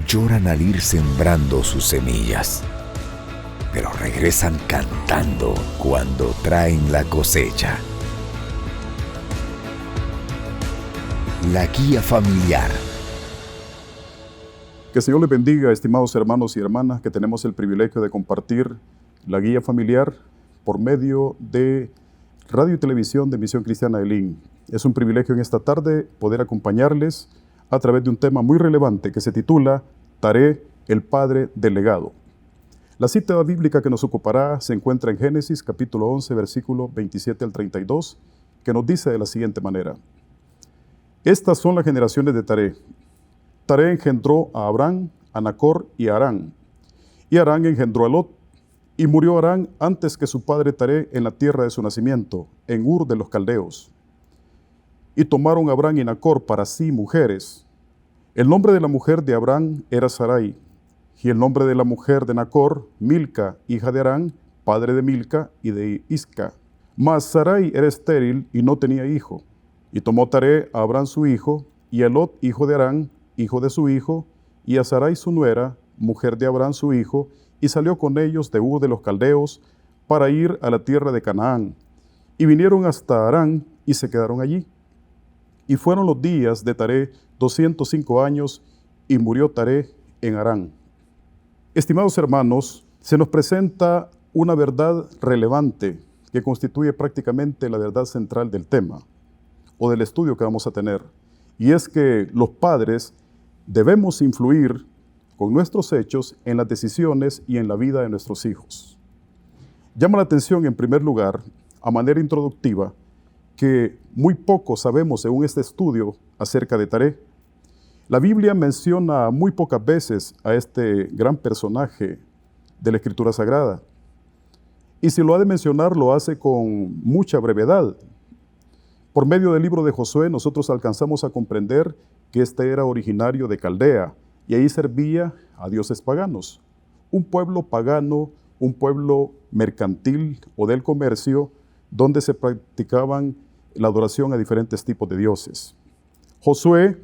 lloran al ir sembrando sus semillas, pero regresan cantando cuando traen la cosecha. La guía familiar. Que el Señor les bendiga, estimados hermanos y hermanas, que tenemos el privilegio de compartir la guía familiar por medio de radio y televisión de Misión Cristiana Elín. Es un privilegio en esta tarde poder acompañarles a través de un tema muy relevante que se titula Taré, el padre del legado. La cita bíblica que nos ocupará se encuentra en Génesis capítulo 11, versículo 27 al 32, que nos dice de la siguiente manera: Estas son las generaciones de Taré. Taré engendró a Abraham, a Nacor y a Harán. Y Harán engendró a Lot. Y murió Harán antes que su padre Taré en la tierra de su nacimiento, en Ur de los Caldeos. Y tomaron Abraham y Nacor para sí mujeres. El nombre de la mujer de Abraham era Sarai, y el nombre de la mujer de Nacor, Milca, hija de Harán, padre de Milca y de Isca. Mas Sarai era estéril y no tenía hijo. Y tomó Taré a Abraham su hijo, y a Lot, hijo de Harán, hijo de su hijo, y a Sarai su nuera, mujer de Abraham su hijo, y salió con ellos de Ur de los Caldeos para ir a la tierra de Canaán. Y vinieron hasta Harán y se quedaron allí. Y fueron los días de Taré 205 años, y murió Taré en Harán. Estimados hermanos, se nos presenta una verdad relevante que constituye prácticamente la verdad central del tema o del estudio que vamos a tener. Y es que los padres debemos influir con nuestros hechos en las decisiones y en la vida de nuestros hijos. Llama la atención, en primer lugar, a manera introductiva, que muy poco sabemos según este estudio acerca de Taré. La Biblia menciona muy pocas veces a este gran personaje de la Escritura Sagrada. Y si lo ha de mencionar, lo hace con mucha brevedad. Por medio del libro de Josué, nosotros alcanzamos a comprender que este era originario de Caldea, y ahí servía a dioses paganos. Un pueblo pagano, un pueblo mercantil o del comercio, donde se practicaban la adoración a diferentes tipos de dioses. Josué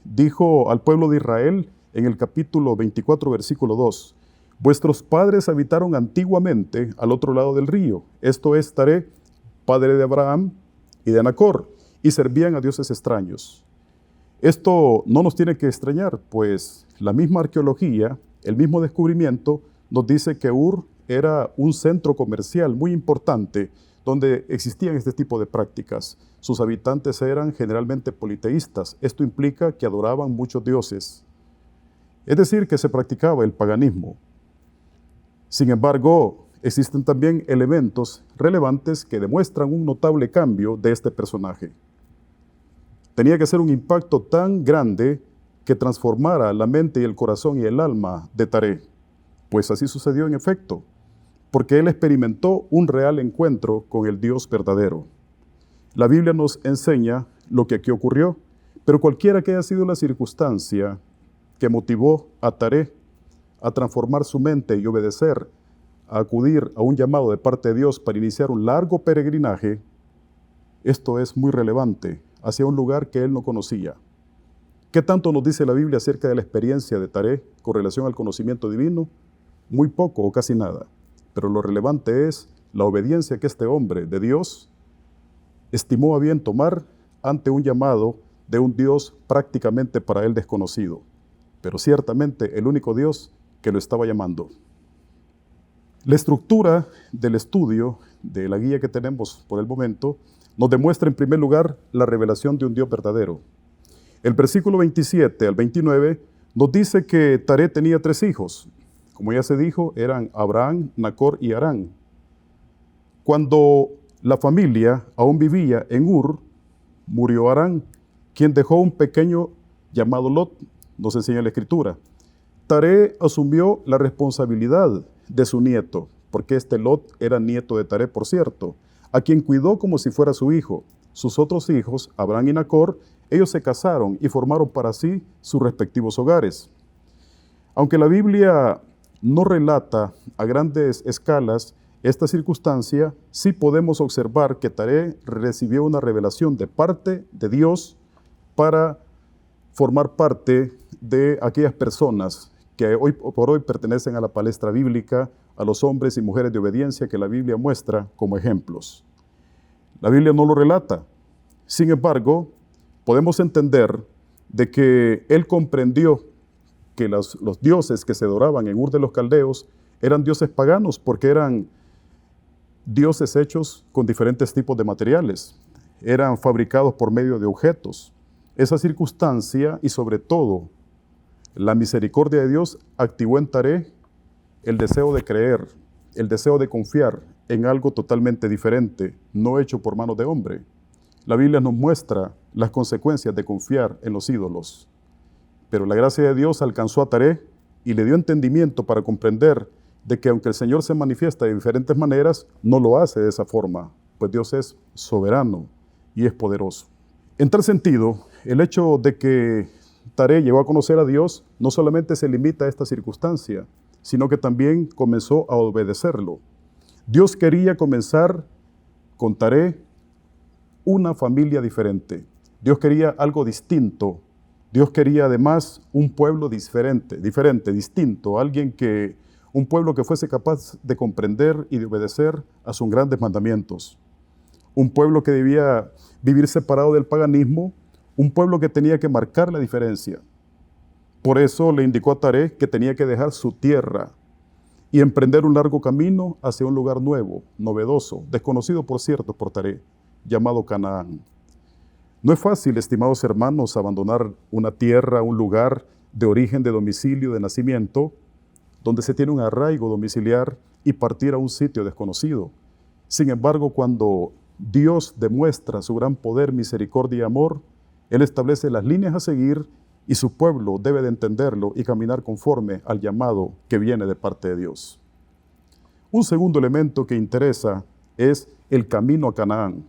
dijo al pueblo de Israel en el capítulo 24, versículo 2, Vuestros padres habitaron antiguamente al otro lado del río, esto es Taré, padre de Abraham y de Nacor, y servían a dioses extraños. Esto no nos tiene que extrañar, pues la misma arqueología, el mismo descubrimiento, nos dice que Ur era un centro comercial muy importante donde existían este tipo de prácticas. Sus habitantes eran generalmente politeístas. Esto implica que adoraban muchos dioses. Es decir, que se practicaba el paganismo. Sin embargo, existen también elementos relevantes que demuestran un notable cambio de este personaje. Tenía que ser un impacto tan grande que transformara la mente y el corazón y el alma de Taré. Pues así sucedió en efecto, porque él experimentó un real encuentro con el Dios verdadero. La Biblia nos enseña lo que aquí ocurrió, pero cualquiera que haya sido la circunstancia que motivó a Taré a transformar su mente y obedecer, a acudir a un llamado de parte de Dios para iniciar un largo peregrinaje, esto es muy relevante, hacia un lugar que él no conocía. ¿Qué tanto nos dice la Biblia acerca de la experiencia de Taré con relación al conocimiento divino? Muy poco o casi nada. Pero lo relevante es la obediencia que este hombre de Dios estimó a bien tomar ante un llamado de un Dios prácticamente para él desconocido, pero ciertamente el único Dios que lo estaba llamando. La estructura del estudio, de la guía que tenemos por el momento, nos demuestra en primer lugar la revelación de un Dios verdadero. El versículo 27 al 29 nos dice que Taré tenía 3 hijos. Como ya se dijo, eran Abraham, Nacor y Harán. Cuando la familia aún vivía en Ur, murió Harán, quien dejó un pequeño llamado Lot, nos enseña la Escritura. Taré asumió la responsabilidad de su nieto, porque este Lot era nieto de Taré, por cierto, a quien cuidó como si fuera su hijo. Sus otros hijos, Abraham y Nacor, ellos se casaron y formaron para sí sus respectivos hogares. Aunque la Biblia no relata a grandes escalas esta circunstancia, sí podemos observar que Taré recibió una revelación de parte de Dios para formar parte de aquellas personas que hoy por hoy pertenecen a la palestra bíblica, a los hombres y mujeres de obediencia que la Biblia muestra como ejemplos. La Biblia no lo relata. Sin embargo, podemos entender de que él comprendió que los dioses que se adoraban en Ur de los Caldeos eran dioses paganos porque eran dioses hechos con diferentes tipos de materiales. Eran fabricados por medio de objetos. Esa circunstancia y sobre todo la misericordia de Dios activó en Taré el deseo de creer, el deseo de confiar en algo totalmente diferente, no hecho por manos de hombre. La Biblia nos muestra las consecuencias de confiar en los ídolos. Pero la gracia de Dios alcanzó a Taré y le dio entendimiento para comprender de que aunque el Señor se manifiesta de diferentes maneras, no lo hace de esa forma, pues Dios es soberano y es poderoso. En tal sentido, el hecho de que Taré llegó a conocer a Dios no solamente se limita a esta circunstancia, sino que también comenzó a obedecerlo. Dios quería comenzar con Taré una familia diferente. Dios quería algo distinto. Dios quería además un pueblo diferente, distinto, un pueblo que fuese capaz de comprender y de obedecer a sus grandes mandamientos. Un pueblo que debía vivir separado del paganismo, un pueblo que tenía que marcar la diferencia. Por eso le indicó a Taré que tenía que dejar su tierra y emprender un largo camino hacia un lugar nuevo, novedoso, desconocido por cierto por Taré, llamado Canaán. No es fácil, estimados hermanos, abandonar una tierra, un lugar de origen, de domicilio, de nacimiento, donde se tiene un arraigo domiciliar y partir a un sitio desconocido. Sin embargo, cuando Dios demuestra su gran poder, misericordia y amor, Él establece las líneas a seguir y su pueblo debe de entenderlo y caminar conforme al llamado que viene de parte de Dios. Un segundo elemento que interesa es el camino a Canaán.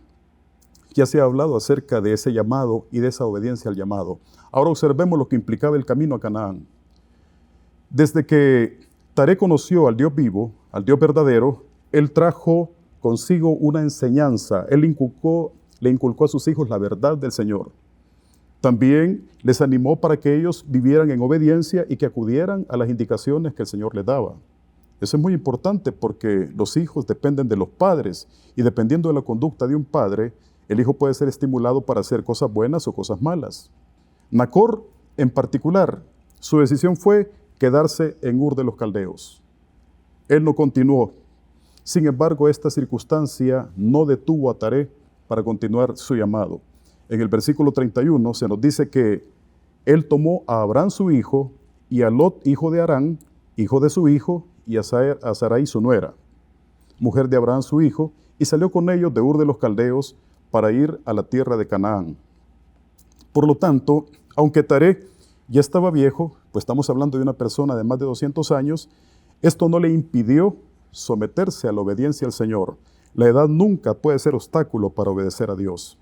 Ya se ha hablado acerca de ese llamado y de esa obediencia al llamado. Ahora observemos lo que implicaba el camino a Canaán. Desde que Taré conoció al Dios vivo, al Dios verdadero, él trajo consigo una enseñanza. Él le inculcó a sus hijos la verdad del Señor. También les animó para que ellos vivieran en obediencia y que acudieran a las indicaciones que el Señor les daba. Eso es muy importante porque los hijos dependen de los padres y dependiendo de la conducta de un padre, el hijo puede ser estimulado para hacer cosas buenas o cosas malas. Nacor, en particular, su decisión fue quedarse en Ur de los Caldeos. Él no continuó. Sin embargo, esta circunstancia no detuvo a Taré para continuar su llamado. En el versículo 31 se nos dice que él tomó a Abraham su hijo y a Lot, hijo de Harán, hijo de su hijo, y a Sarai su nuera, mujer de Abraham su hijo, y salió con ellos de Ur de los Caldeos para ir a la tierra de Canaán. Por lo tanto, aunque Taré ya estaba viejo, pues estamos hablando de una persona de más de 200 años, esto no le impidió someterse a la obediencia al Señor. La edad nunca puede ser obstáculo para obedecer a Dios.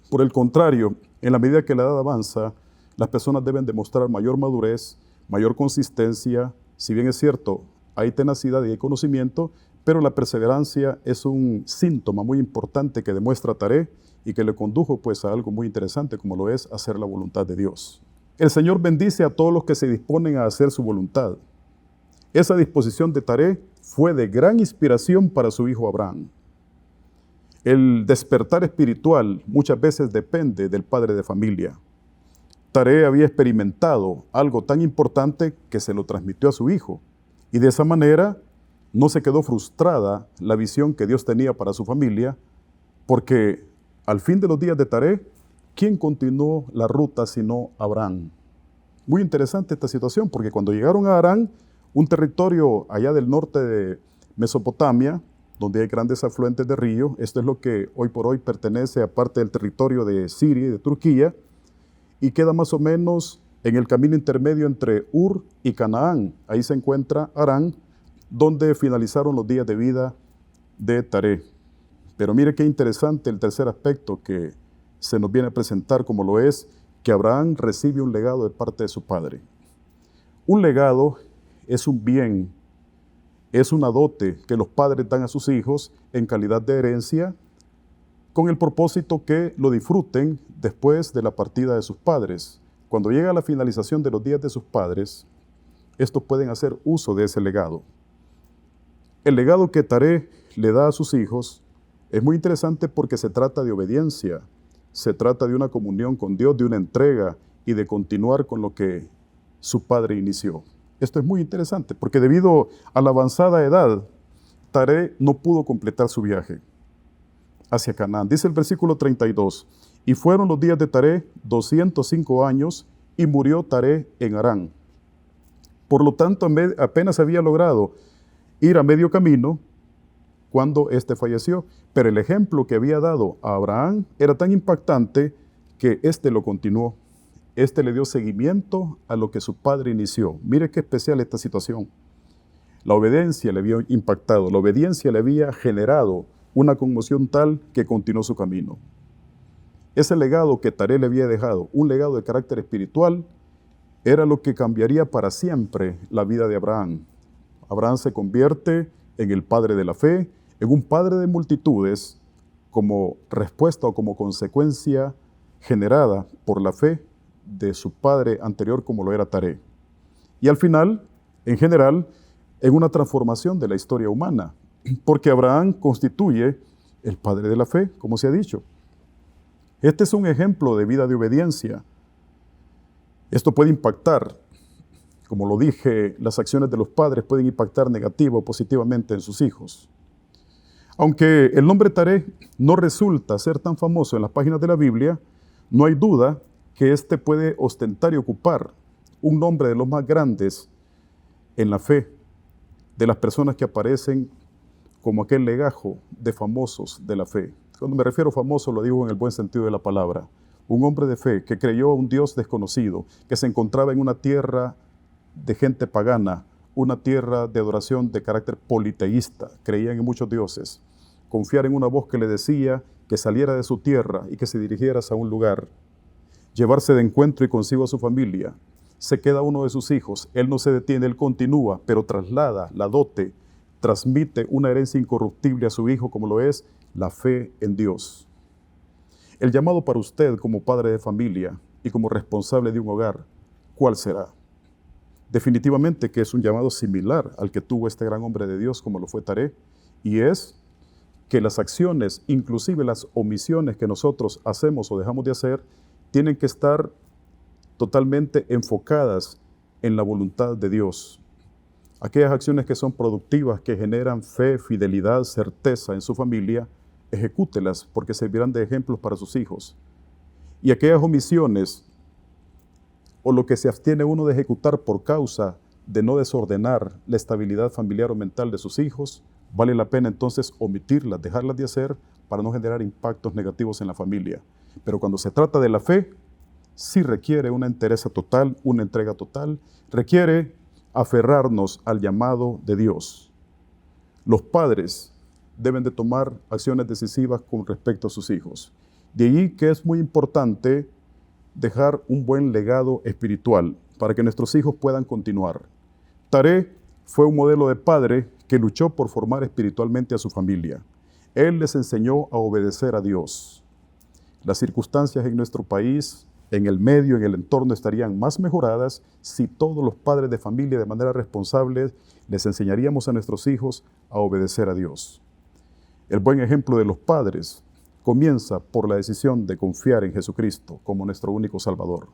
Por el contrario, en la medida que la edad avanza, las personas deben demostrar mayor madurez, mayor consistencia. Si bien es cierto, hay tenacidad y hay conocimiento, pero la perseverancia es un síntoma muy importante que demuestra Taré y que le condujo pues a algo muy interesante como lo es hacer la voluntad de Dios. El Señor bendice a todos los que se disponen a hacer su voluntad. Esa disposición de Taré fue de gran inspiración para su hijo Abraham. El despertar espiritual muchas veces depende del padre de familia. Taré había experimentado algo tan importante que se lo transmitió a su hijo. Y de esa manera no se quedó frustrada la visión que Dios tenía para su familia, porque al fin de los días de Taré, ¿quién continuó la ruta sino Abraham? Muy interesante esta situación, porque cuando llegaron a Harán, un territorio allá del norte de Mesopotamia, donde hay grandes afluentes de río, esto es lo que hoy por hoy pertenece a parte del territorio de Siria y de Turquía, y queda más o menos en el camino intermedio entre Ur y Canaán. Ahí se encuentra Harán, donde finalizaron los días de vida de Taré. Pero mire qué interesante el tercer aspecto que se nos viene a presentar, como lo es que Abraham recibe un legado de parte de su padre. Un legado es un bien, es una dote que los padres dan a sus hijos en calidad de herencia, con el propósito que lo disfruten después de la partida de sus padres. cuando llega la finalización de los días de sus padres, estos pueden hacer uso de ese legado. El legado que Taré le da a sus hijos es muy interesante porque se trata de obediencia, se trata de una comunión con Dios, de una entrega y de continuar con lo que su padre inició. Esto es muy interesante porque debido a la avanzada edad, Taré no pudo completar su viaje hacia Canaán. Dice el versículo 32, y fueron los días de Taré 205 años y murió Taré en Harán. Por lo tanto, apenas había logrado ir a medio camino cuando éste falleció. Pero el ejemplo que había dado a Abraham era tan impactante que éste lo continuó. Éste le dio seguimiento a lo que su padre inició. Mire qué especial esta situación. La obediencia le había impactado, la obediencia le había generado una conmoción tal que continuó su camino. Ese legado que Taré le había dejado, un legado de carácter espiritual, era lo que cambiaría para siempre la vida de Abraham. Abraham se convierte en el padre de la fe, en un padre de multitudes, como respuesta o como consecuencia generada por la fe de su padre anterior como lo era Taré. Y al final, en general, en una transformación de la historia humana, porque Abraham constituye el padre de la fe, como se ha dicho. Este es un ejemplo de vida de obediencia. Esto puede impactar, como lo dije, las acciones de los padres pueden impactar negativo o positivamente en sus hijos. Aunque el nombre Taré no resulta ser tan famoso en las páginas de la Biblia, no hay duda que este puede ostentar y ocupar un nombre de los más grandes en la fe, de las personas que aparecen como aquel legajo de famosos de la fe. Cuando me refiero a famoso, lo digo en el buen sentido de la palabra. Un hombre de fe que creyó a un Dios desconocido, que se encontraba en una tierra de gente pagana, una tierra de adoración de carácter politeísta, creían en muchos dioses. Confiar en una voz que le decía que saliera de su tierra y que se dirigiera a un lugar. Llevarse de encuentro y consigo a su familia. Se queda uno de sus hijos, él no se detiene, él continúa, pero traslada la dote, transmite una herencia incorruptible a su hijo como lo es la fe en Dios. El llamado para usted como padre de familia y como responsable de un hogar, ¿cuál será? Definitivamente que es un llamado similar al que tuvo este gran hombre de Dios como lo fue Taré, y es que las acciones, inclusive las omisiones que nosotros hacemos o dejamos de hacer, tienen que estar totalmente enfocadas en la voluntad de Dios. Aquellas acciones que son productivas, que generan fe, fidelidad, certeza en su familia, ejecútelas porque servirán de ejemplos para sus hijos. Y aquellas omisiones o lo que se abstiene uno de ejecutar por causa de no desordenar la estabilidad familiar o mental de sus hijos, vale la pena entonces omitirlas, dejarlas de hacer para no generar impactos negativos en la familia. Pero cuando se trata de la fe, sí requiere una entereza total, una entrega total, requiere aferrarnos al llamado de Dios. Los padres deben de tomar acciones decisivas con respecto a sus hijos. De allí que es muy importante dejar un buen legado espiritual para que nuestros hijos puedan continuar. Taré fue un modelo de padre que luchó por formar espiritualmente a su familia. Él les enseñó a obedecer a Dios. Las circunstancias en nuestro país, en el medio, en el entorno, estarían más mejoradas si todos los padres de familia de manera responsable les enseñaríamos a nuestros hijos a obedecer a Dios. El buen ejemplo de los padres comienza por la decisión de confiar en Jesucristo como nuestro único Salvador.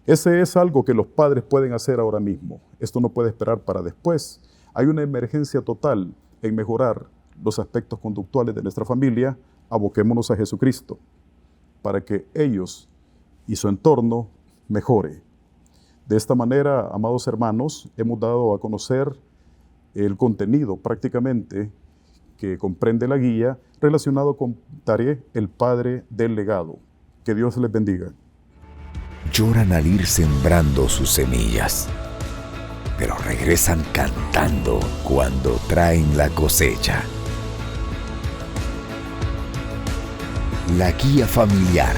Ese es algo que los padres pueden hacer ahora mismo. Esto no puede esperar para después. Hay una emergencia total en mejorar los aspectos conductuales de nuestra familia. Aboquémonos a Jesucristo para que ellos y su entorno mejore. De esta manera, amados hermanos, hemos dado a conocer el contenido prácticamente que comprende la guía relacionado con Taré, el padre del legado. Que Dios les bendiga. Lloran al ir sembrando sus semillas, pero regresan cantando cuando traen la cosecha. La guía familiar.